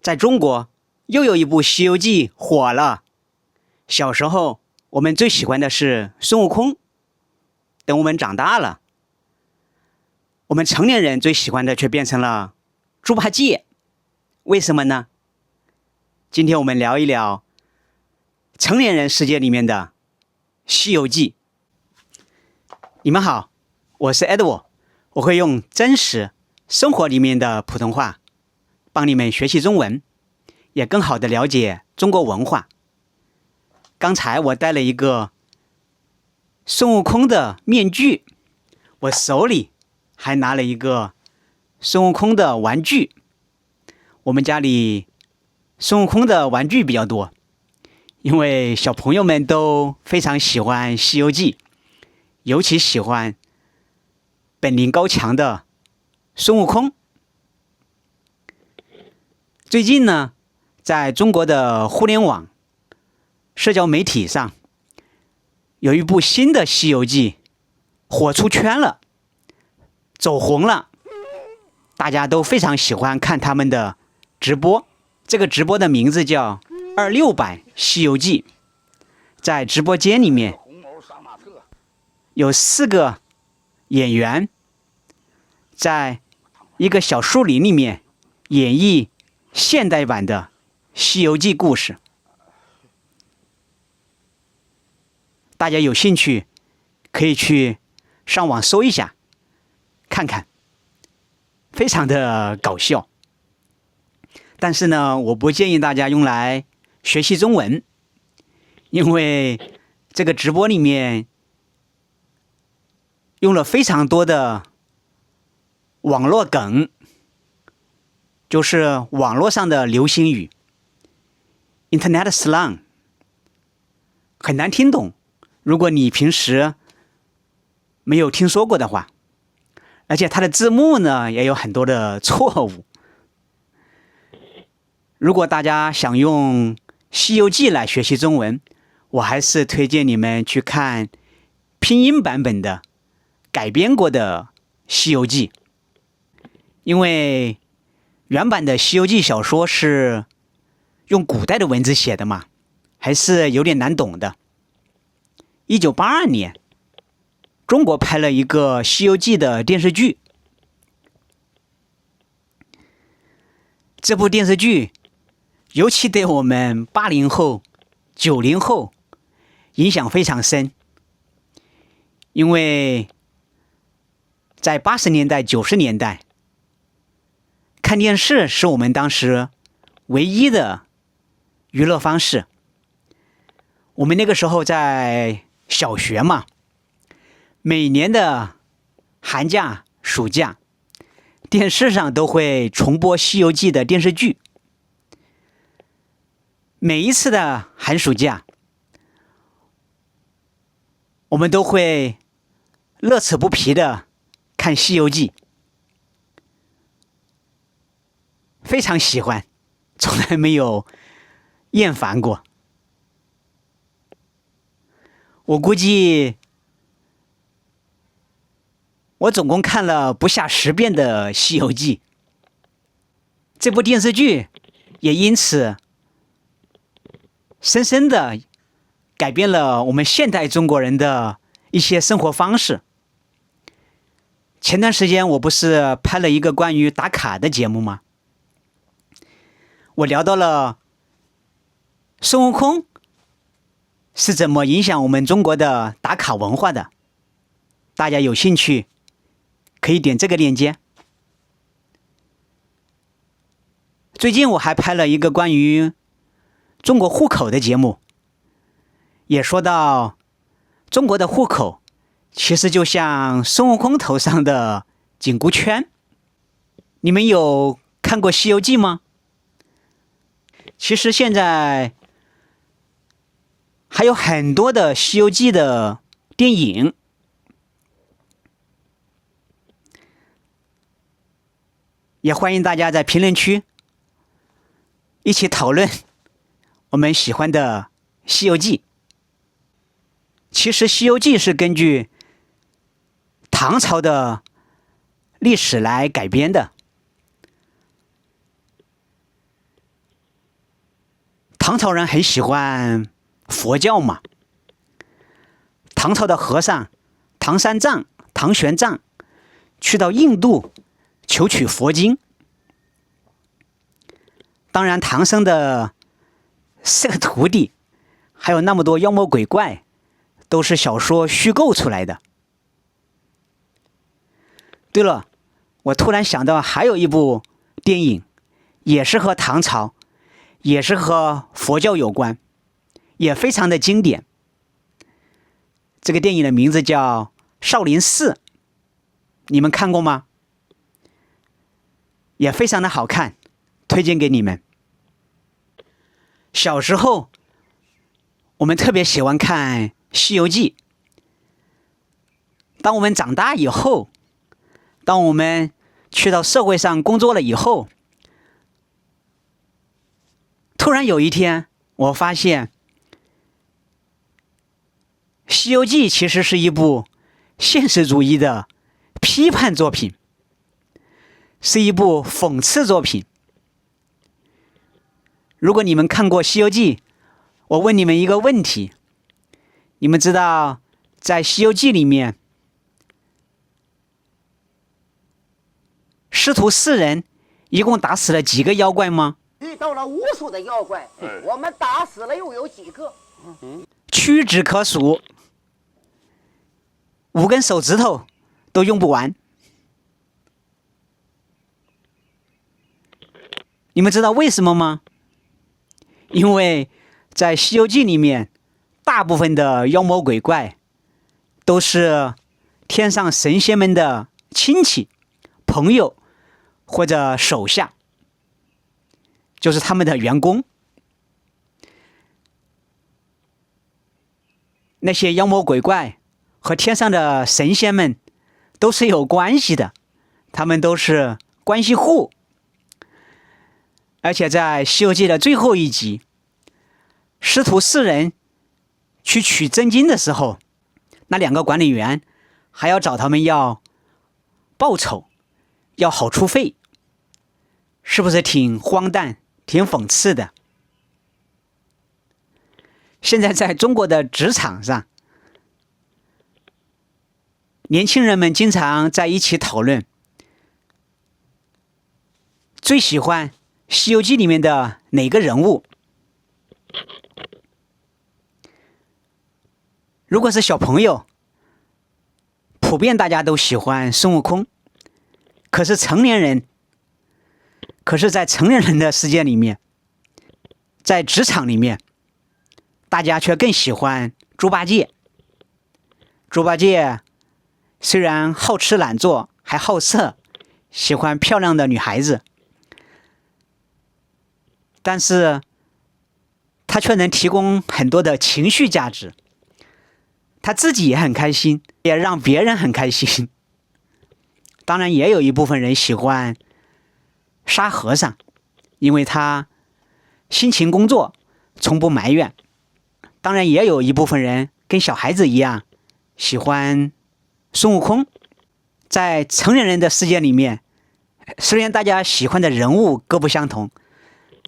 在中國，又有一部《西遊記》火了。小時候，我們最喜歡的是孫悟空。等我們長大了，我們成年人最喜歡的卻變成了豬八戒。為什麼呢？今天我們聊一聊成年人世界裡面的《西遊記》。你們好，我是 Edward， 我會用真實生活裡面的普通話幫你們學習中文，也更好的了解中國文化。剛才我戴了一個孫悟空的面具，我手裡還拿了一個孫悟空的玩具。我們家裡孫悟空的玩具比較多，因為小朋友們都非常喜歡《西遊記》，尤其喜歡本領高強的孫悟空。最近呢，在中國的互聯網社交媒體上，有一部新的《西遊記》火出圈了，走紅了，大家都非常喜歡看他們的直播。這個直播的名字叫26版《西遊記》。在直播間裡面，有4個演員在一個小樹林裡面演繹現代版的《西遊記》故事。大家有興趣可以去上網搜一下看看，非常的搞笑。但是呢，我不建議大家用来學習中文，因為這個直播裡面用了非常多的網絡梗，就是網絡上的流行語 Internet slang， 很難聽懂。如果你平時沒有聽說過的話，而且它的字幕呢也有很多的錯誤。如果大家想用《西遊記》來學習中文，我還是推薦你們去看拼音版本的改編過的《西遊記》，因為原版的《西遊記》小說是用古代的文字寫的嘛，還是有點難懂的。1982年，中國拍了一個《西遊記》的電視劇。這部電視劇尤其對我們80後、90後影響非常深，因為在80年代、90年代，看電視是我們當時唯一的娛樂方式。我們那個時候在小學嘛，每年的寒假、暑假，電視上都會重播《西遊記》的電視劇。每一次的寒暑假，我們都會樂此不疲的看《西遊記》，非常喜歡，從來沒有厭煩過。我估計我總共看了不下10遍的《西遊記》，這部電視劇也因此深深的改變了我們現代中國人的一些生活方式。前段時間我不是拍了一個關於打卡的節目嗎？我聊到了孫悟空是怎麼影響我們中國的打卡文化的。大家有興趣可以點這個鏈接。最近我還拍了一個關於中國戶口的節目，也說到中國的戶口其實就像孫悟空頭上的緊箍圈。你們有看過《西遊記》嗎？其實現在還有很多的《西遊記》的電影，也歡迎大家在評論區一起討論我們喜歡的《西遊記》。其實《西遊記》是根據唐朝的歷史來改編的。唐朝人很喜歡佛教嘛。唐朝的和尚唐三藏、唐玄奘去到印度求取佛经。當然，唐僧的4個徒弟，還有那麼多妖魔鬼怪，都是小說虛構出來的。對了，我突然想到還有一部電影，也是和唐朝，也是和佛教有關，也非常的經典。這個電影的名字叫《少林寺》，你們看過嗎？也非常的好看，推薦給你們。小時候，我們特別喜歡看《西遊記》。當我們長大以後，當我們去到社會上工作了以後，突然有一天，我發現《西遊記》其實是一部現實主義的批判作品，是一部諷刺作品。如果你們看過《西遊記》，我問你們一個問題：你們知道在《西遊記》裡面，師徒4人一共打死了幾個妖怪嗎？遇到了无數的妖怪，我們打死了又有幾個？屈指可數，5根手指頭都用不完。你们知道為什麼嗎？因為在《西遊記》裡面，大部分的妖魔鬼怪都是天上神仙們的親戚、朋友或者手下，就是他們的員工。那些妖魔鬼怪和天上的神仙們都是有關係的，他們都是關係戶。而且在《西遊記》的最後一集，師徒4人去取真經的時候，那2個管理員還要找他們要報酬，要好處費，是不是挺荒誕、挺諷刺的？現在在中國的職場上，年輕人們經常在一起討論，最喜歡《西遊記》裡面的哪個人物？如果是小朋友，普遍大家都喜歡孫悟空。可是在成年人的世界裡面，在職場裡面，大家卻更喜歡豬八戒。豬八戒雖然好吃懶做，還好色，喜歡漂亮的女孩子，但是他卻能提供很多的情緒價值，他自己也很開心，也讓別人很開心。當然也有一部分人喜歡沙和尚，因為他辛勤工作，從不埋怨。當然也有一部分人跟小孩子一樣喜歡孫悟空。在成年人的世界裡面，雖然大家喜歡的人物各不相同，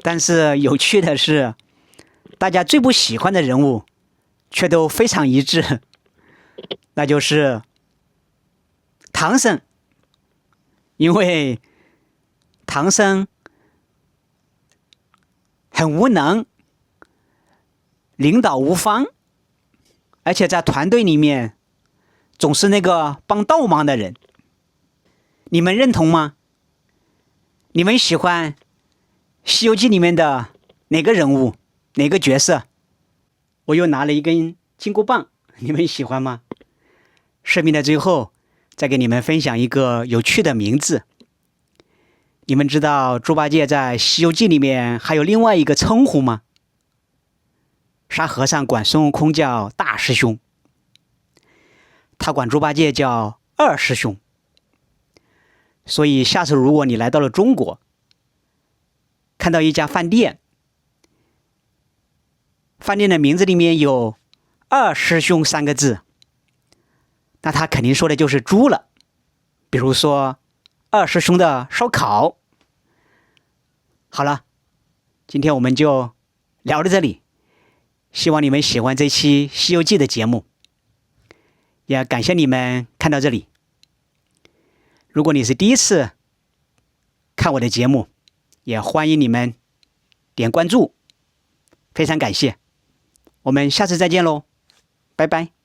但是有趣的是，大家最不喜歡的人物卻都非常一致，那就是唐僧。因為唐僧很無能，領導無方，而且在團隊裡面總是那個幫倒忙的人。你們認同嗎？你們喜歡《西遊記》裡面的哪個人物，哪個角色？我又拿了一根金箍棒，你們喜歡嗎？視頻的最後再給你們分享一個有趣的名字。你們知道豬八戒在《西遊記》裡面還有另外一個稱呼嗎？沙和尚管孫悟空叫大師兄，他管豬八戒叫二師兄。所以下次如果你來到了中國，看到一家飯店，飯店的名字裡面有二師兄3個字，那他肯定說的就是豬了。比如說二師兄的燒烤。好了，今天我們就聊到這裡，希望你們喜歡這期《西遊記》的節目，也感謝你們看到這裡。如果你是第一次看我的節目，也歡迎你們點關注，非常感謝。我們下次再見嘍，拜拜。